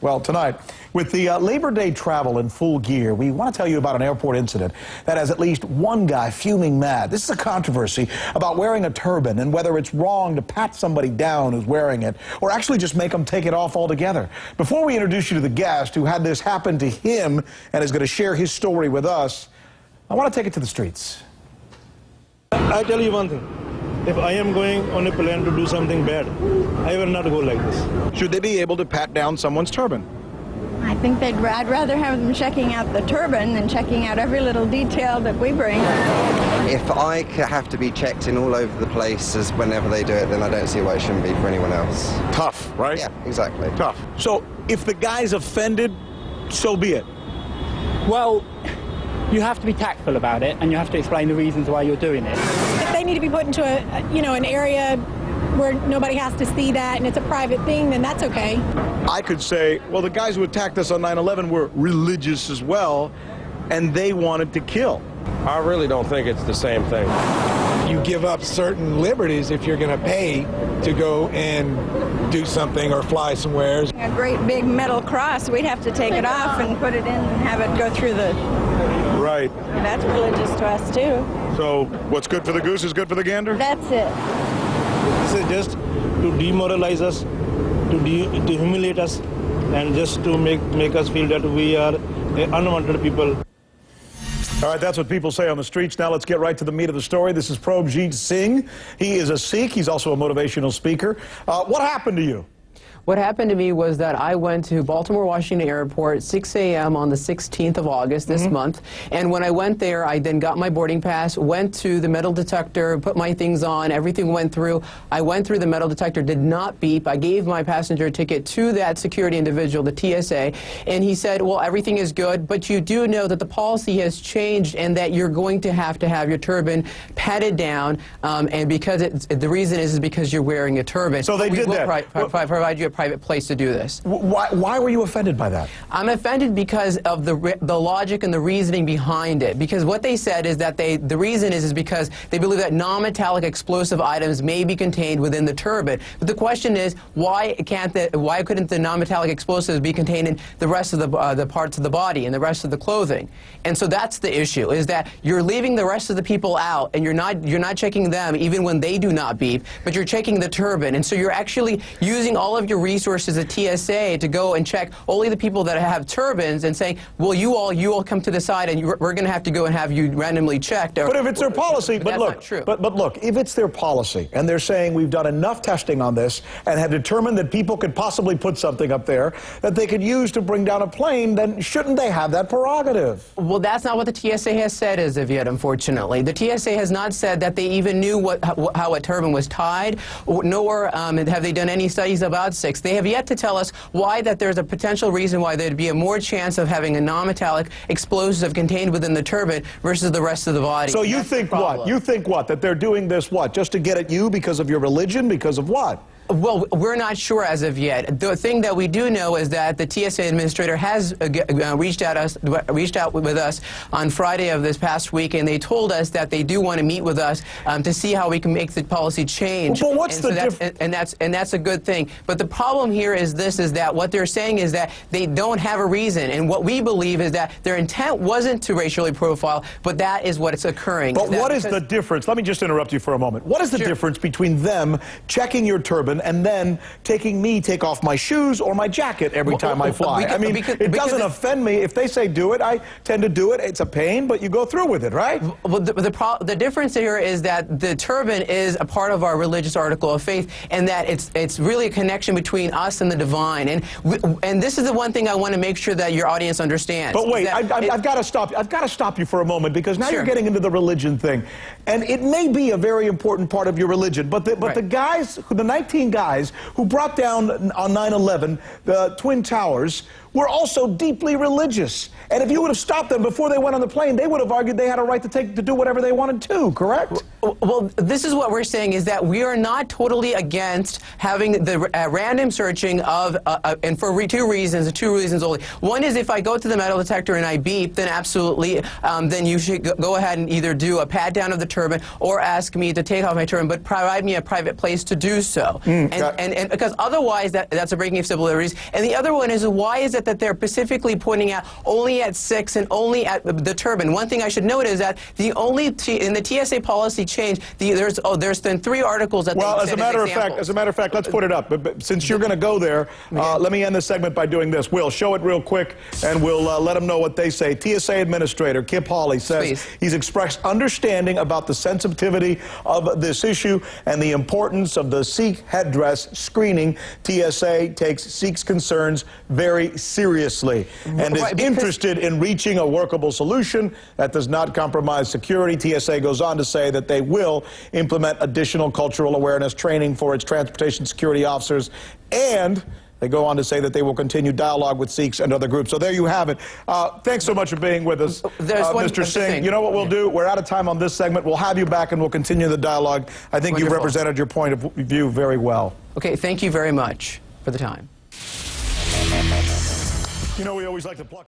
Well, tonight, with the Labor Day travel in full gear, we want to tell you about an airport incident that has at least one guy fuming mad. This is a controversy about wearing a turban and whether it's wrong to pat somebody down who's wearing it or actually just make them take it off altogether. Before we introduce you to the guest who had this happen to him and is going to share his story with us, I want to take it to the streets. I tell you one thing. If I am going on a plane to do something bad, I will not go like this. Should they be able to pat down someone's turban? I think I'd rather have them checking out the turban than checking out every little detail that we bring. If I have to be checked in all over the place as whenever they do it, then I don't see why it shouldn't be for anyone else. Tough, right? Yeah, exactly. Tough. So if the guy's offended, so be it. Well, you have to be tactful about it, and you have to explain the reasons why you're doing it. If they need to be put into an area where nobody has to see that and it's a private thing, then that's okay. I could say, well, the guys who attacked us on 9/11 were religious as well, and they wanted to kill. I really don't think it's the same thing. You give up certain liberties if you're going to pay to go and do something or fly somewhere. A great big metal cross, we'd have to take it off and put it in and have it go through the... Right. That's religious to us, too. So what's good for the goose is good for the gander? That's it. This is just to demoralize us, to humiliate us, and just to make us feel that we are unwanted people. All right, that's what people say on the streets. Now let's get right to the meat of the story. This is Probjit Singh. He is a Sikh. He's also a motivational speaker. What happened to you? What happened to me was that I went to Baltimore Washington Airport 6 a.m. on the 16th of August this month, and when I went there, I then got my boarding pass, went to the metal detector, put my things on, everything went through. I went through the metal detector, did not beep. I gave my passenger ticket to that security individual, the TSA, and he said, well, everything is good, but you do know that the policy has changed and that you're going to have your turban patted down, and because the reason is because you're wearing a turban. So they did that. Provide you a private place to do this. Why were you offended by that? I'm offended because of the logic and the reasoning behind it. Because what they said is that the reason is because they believe that non-metallic explosive items may be contained within the turban. But the question is, why couldn't the non-metallic explosives be contained in the rest of the parts of the body and the rest of the clothing? And so that's the issue, is that you're leaving the rest of the people out, and you're not checking them even when they do not beep, but you're checking the turban. And so you're actually using all of your resources at TSA to go and check only the people that have turbans and saying, well, you all come to the side and we're going to have to go and have you randomly checked. But if it's their policy, but look, if it's their policy and they're saying we've done enough testing on this and have determined that people could possibly put something up there that they could use to bring down a plane, then shouldn't they have that prerogative? Well, that's not what the TSA has said as of yet, unfortunately. The TSA has not said that they even knew how a turban was tied, nor have they done any studies about Sikhs. They have yet to tell us why that there's a potential reason why there'd be a more chance of having a non-metallic explosive contained within the turban versus the rest of the body. So you think what? You think what? That they're doing this what? Just to get at you because of your religion? Because of what? Well, we're not sure as of yet. The thing that we do know is that the TSA administrator has reached out with us on Friday of this past week, and they told us that they do want to meet with us to see how we can make the policy change. Well, what's the difference? And that's a good thing. But the problem here is that what they're saying is that they don't have a reason, and what we believe is that their intent wasn't to racially profile, but that is what is occurring. But what is the difference? Let me just interrupt you for a moment. What is the difference between them checking your turban and then take off my shoes or my jacket every time I fly? I mean, it doesn't offend me. If they say do it, I tend to do it. It's a pain, but you go through with it, right? Well, the difference here is that the turban is a part of our religious article of faith, and that it's really a connection between us and the divine. And this is the one thing I want to make sure that your audience understands. But wait, I've got to stop. I've got to stop you for a moment, because now you're getting into the religion thing, and it may be a very important part of your religion. But the guys, the 19 guys who brought down on 9/11 the Twin Towers, were also deeply religious. And if you would have stopped them before they went on the plane, they would have argued they had a right to do whatever they wanted to, correct? Well, this is what we're saying, is that we are not totally against having the random searching of, and for two reasons only. One is if I go to the metal detector and I beep, then absolutely, then you should go ahead and either do a pat down of the turban or ask me to take off my turban, but provide me a private place to do so. and because otherwise that's a breaking of civil liberties. And the other one is, why is it that they're specifically pointing out only at Sikhs and only at the turban? One thing I should note is that the only in the TSA policy change, there's been 3 articles that well, they as a matter of fact, let's put it up. But since you're going to go there, let me end this segment by doing this. Will, show it real quick, and we'll let them know what they say. TSA Administrator Kip Hawley says he's expressed understanding about the sensitivity of this issue and the importance of the Sikh headdress screening. TSA takes Sikhs' concerns very seriously and is interested in reaching a workable solution that does not compromise security. TSA goes on to say that they will implement additional cultural awareness training for its transportation security officers, and they go on to say that they will continue dialogue with Sikhs and other groups. So there you have it. Thanks so much for being with us, Mr. Singh. You know what we'll do? We're out of time on this segment. We'll have you back and we'll continue the dialogue. I think you represented your point of view very well. Okay, thank you very much for the time. You know, we always like to pluck